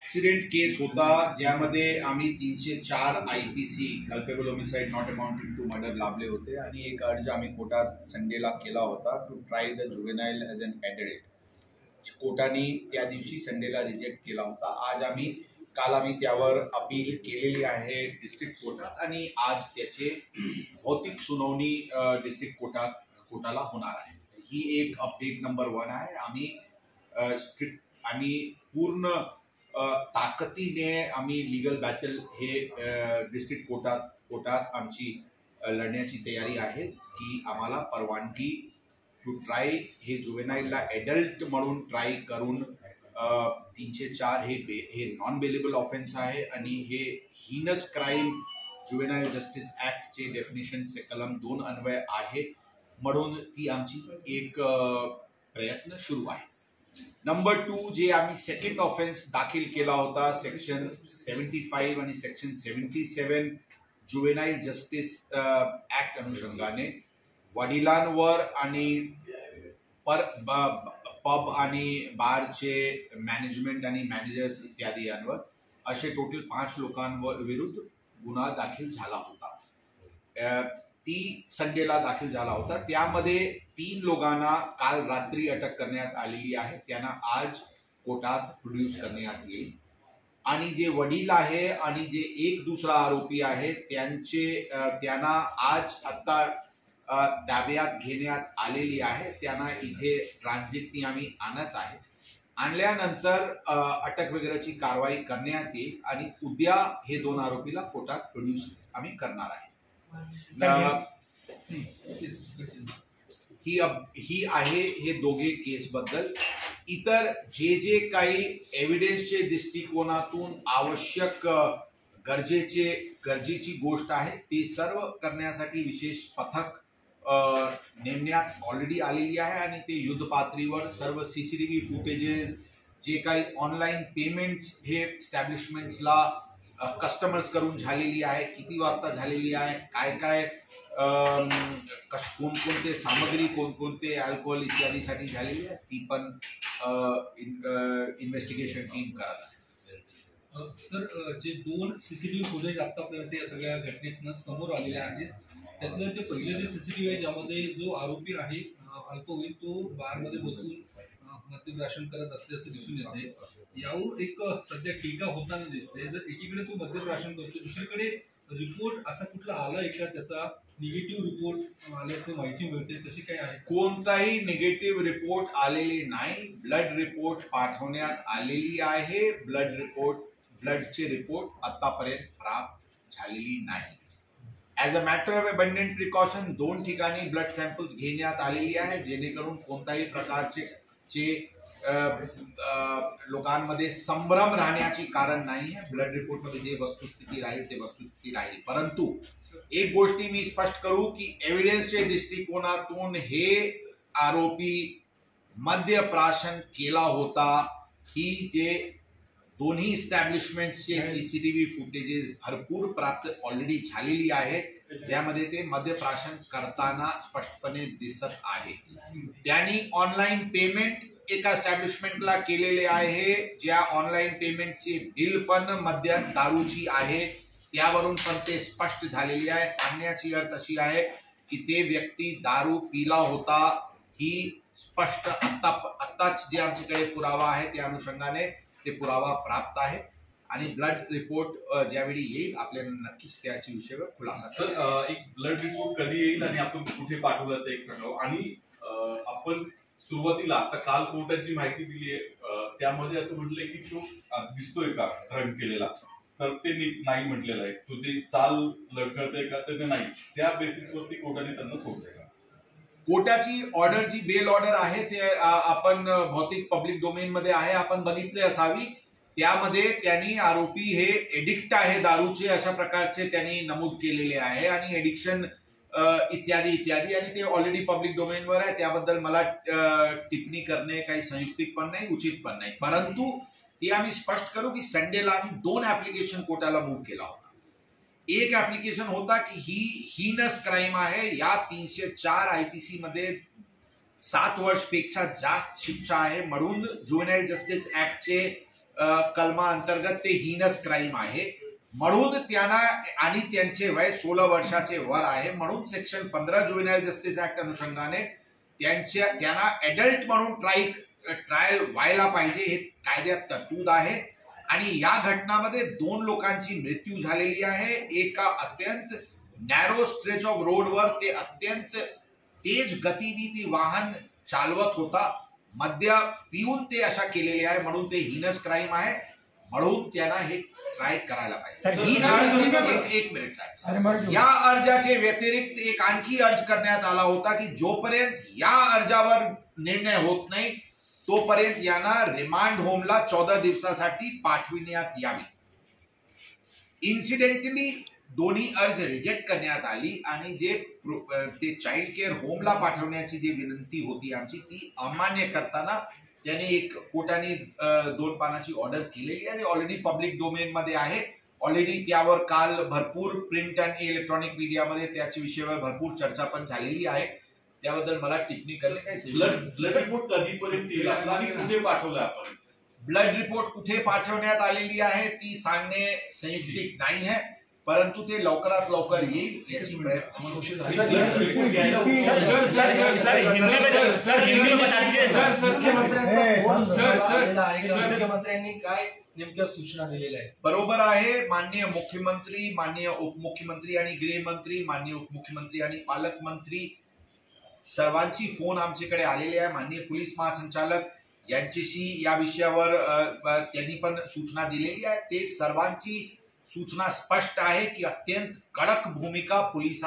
Accident केस होता ज्यामध्ये आम्ही 304 IPC culpable homicide not amounting to murder लाभले होते आणि एक अर्ज आम्ही कोर्टात संडेला केला होता to try the juvenile as an adult. कोर्टाने त्या दिवशी संडेला रिजेक्ट केला होता. काल आम्ही त्यावर अपील केलेली आहे डिस्ट्रिक्ट कोर्टात आणि आज त्याचे भौतिक सुनावणी डिस्ट्रिक्ट कोर्टाला होणार आहे. ही एक अपडेट नंबर 1 आहे. आम्ही पूर्ण ताकदीने आम्ही लीगल बॅटल हे डिस्ट्रिक्ट कोर्टात आमची लढण्याची तयारी आहे की आम्हाला परवानगी टू ट्राय हे जुवेनाइलला ॲडल्ट म्हणून ट्राय करून 304 हे नॉन बेलेबल ऑफेन्स आहे आणि हे हीनस क्राईम जुवेनाइल जस्टिस ॲक्टचे डेफिनेशनचे कलम 2 अन्वय आहे म्हणून ती आमची एक प्रयत्न सुरू आहे. नंबर 2 जे आम्ही सेकंड ऑफेन्स दाखल केला होता सेक्शन 75 आणि सेक्शन 77 जुवेनाइल जस्टिस ॲक्ट अनुषंगाने वडिलांवर आणि पब आणि बारचे मॅनेजमेंट आणि मॅनेजर्स इत्यादी यांवर असे टोटल 5 लोकांविरुद्ध गुन्हा दाखल झाला होता. ती संडेला दाखल झाला होता. त्यामध्ये 3 लोकांना काल रात्री अटक करण्यात आलेली आहे. त्यांना आज कोर्टात प्रोड्यूस करण्यात येईल आणि जे वडील आहे आणि जे एक दुसरा आरोपी आहे त्यांना आज आत्ता ताब्यात घेण्यात आलेली आहे. त्यांना इथे ट्रान्झिटनी आम्ही आणत आहे. आणल्यानंतर अटक वगैरेची कारवाई करण्यात येईल आणि उद्या हे 2 आरोपीला कोर्टात प्रोड्यूस आम्ही करणार आहे. ही आहे हे दोघे केस बद्दल. इतर जे काही एव्हिडन्सचे दृष्टिकोनातून आवश्यक गरजेची गोष्ट आहे ते सर्व करण्यासाठी विशेष पथक नेमण्यात ऑलरेडी आलेली आहे आणि ते युद्ध पातळीवर सर्व CCTV फुटेजेस जे काही ऑनलाईन पेमेंट्स हे एस्टॅब्लिशमेंट्सला कस्टमर्स करून झालेली आहे, किती वाजता झालेली आहे, काय कोणकोणते सामग्री कोणकोणते अल्कोहोल इत्यादीसाठी झालेली आहे ती पण इन्व्हेस्टिगेशन टीम करत आहे. सर जे 2 CCTV फुटेज आतापर्यंत या सगळ्या घटनेतनं समोर आलेले आहेत त्यातलं जे पहिलं जे CCTV आहे ज्यामध्ये जो आरोपी आहे अल्कोहोल तो बारमध्ये बसून मद्यप्राशन करत असल्याचं दिसून येते. यावर एक सध्या टीका होताना दिसते. जर एकीकडे तो मद्यप्राशन करतो दुसरीकडे रिपोर्ट असा कुठला आलाय का त्याचा निगेटिव्ह रिपोर्ट आल्याची माहिती मिळते तशी काय आहे? कोणताही निगेटिव्ह रिपोर्ट आलेले नाही. ब्लड रिपोर्ट पाठवण्यात आलेली आहे. ब्लडचे रिपोर्ट आतापर्यंत प्राप्त झालेली नाही. As a matter of abundant precaution 2 ठिकाणी ब्लड सॅम्पल्स घेण्यात आलेली आहे जेणेकरून कोणत्याही प्रकारचे लोकांमध्ये संभ्रम राहण्याची कारण नाही आहे. ब्लड रिपोर्टमध्ये जे वस्तुस्थिती राहील ते वस्तुस्थिती राहील. परंतु एक गोष्टी मी स्पष्ट करू की एव्हिडन्सच्या दृष्टिकोनातून हे आरोपी मद्यप्राशन केला होता ही जे दोन्ही इस्टॅब्लिशमेंटचे CCTV फुटेजेस भरपूर प्राप्त ऑलरेडी झालेली आहे ज्यामध्ये ते मद्यप्राशन करताना स्पष्टपणे दिसत आहे. त्यांनी ऑनलाईन पेमेंट एका एस्टॅब्लिशमेंटला केलेले आहे ज्या ऑनलाईन पेमेंटची बिल पण दारूची आहे त्यावरून पण ते स्पष्ट झालेली आहे. सांगण्याची अर्थ अशी आहे की ते व्यक्ती दारू पिला होता ही स्पष्ट आत्ताच जे आमच्याकडे पुरावा आहे त्या अनुषंगाने ते पुरावा प्राप्त आहे आणि ब्लड रिपोर्ट ज्यावेळी येईल आपल्याला नक्कीच त्याच्या विषयावर खुलासा. सर एक ब्लड रिपोर्ट कधी येईल आणि आपण कुठे पाठवलं ते एक सांगावं. आणि आपण सुरुवातीला आता काल कोर्टात जी माहिती दिली आहे त्यामध्ये असं म्हटलंय की तो दिसतोय का ड्रग केलेला तर ते नाही म्हटलेलं आहे. तो जे चाल लढकळतंय का तर ते नाही. त्या बेसिसवरती कोर्टाने त्यांना सोडलंय का? कोर्टाची ऑर्डर जी बेल ऑर्डर आहे ते आपण भौतिक पब्लिक डोमेन मध्ये आहे आपण बघितले असावी. त्यामध्ये त्यांनी आरोपी हे एडिक्ट आहे दारूचे अशा प्रकारचे त्यांनी नमूद केलेले आहे आणि एडिक्शन इत्यादी आणि ते ऑलरेडी पब्लिक डोमेनवर आहे. त्याबद्दल मला टिप्पणी करणे काही संयुक्तिक पण नाही उचित पण नाही. परंतु ते आम्ही स्पष्ट करू की संडेला आम्ही 2 ऍप्लिकेशन कोर्टाला मूव्ह केला होता. एक ऍप्लिकेशन होता की ही हीनस क्राईम आहे. या 304 IPC मध्ये 7 वर्षपेक्षा जास्त शिक्षा आहे म्हणून जुवेनाइल जस्टिस ऍक्टचे कलमा अंतर्गत ते हिनस क्राईम आहे, म्हणून त्यांना आणि त्यांचे वय 16 वर्षाचे वर आहे, म्हणून सेक्शन 15 जुव्हेनाइल जस्टिस ऍक्ट अनुषंगाने त्यांना ऍडल्ट म्हणून ट्रायल व्हायला पाहिजे, हे कायद्यात तरतूद आहे. आणि या घटनामध्ये 2 लोकांची मृत्यू झालेली आहे. एका अत्यंत नॅरो स्ट्रेच ऑफ रोडवर ते अत्यंत तेज गतीने ती वाहन चालवत होता, मद्य पिऊन ते अशा केलेले आहे, म्हणून ते हिनस क्राईम आहे, म्हणून त्यांना हे ट्राय करायला पाहिजे. एक मिनिट साहेब, या अर्जाचे व्यतिरिक्त एक आणखी अर्ज करण्यात आला होता की जोपर्यंत या अर्जावर निर्णय होत नाही तोपर्यंत यांना रिमांड होमला 14 दिवसासाठी पाठविण्यात यावी. इन्सिडेंटली दोन्ही अर्ज रिजेक्ट करण्यात आली आणि ते चाइल्ड केअर होमला पाठवण्याची जी विनंती होती आमची ती अमान्य करताना त्याने कोर्टाने 2 पानाची ऑर्डर केलेली आहे, ऑलरेडी पब्लिक डोमेन मध्ये आहे. ऑलरेडी त्यावर काल भरपूर प्रिंट आणि इलेक्ट्रॉनिक मीडियामध्ये त्याच्या विषयावर भरपूर चर्चा पण झालेली आहे. त्याबद्दल मला टिप्पणी करणे काय ब्लड रिपोर्ट कधीपर्यंत येईल आणि कुठे पाठवलं आपण? ब्लड रिपोर्ट कुठे पाठवण्यात आलेली आहे ती सांगणे संयुक्तिक नाही आहे, परंतु ते लवकरात लवकर येईल याची प्रयत्न. मुख्यमंत्र्यांनी काय नेमक्या सूचना दिलेल्या आहेत? बरोबर आहे. माननीय मुख्यमंत्री, माननीय उपमुख्यमंत्री आणि गृहमंत्री, माननीय उपमुख्यमंत्री आणि पालकमंत्री सर्वांची फोन आमच्याकडे आलेले आहे. माननीय पोलीस महासंचालक यांच्याशी या विषयावर त्यांनी पण सूचना दिलेली आहे. ते सर्वांची सूचना स्पष्ट आहे की अत्यंत कडक भूमिका पोलिसांनी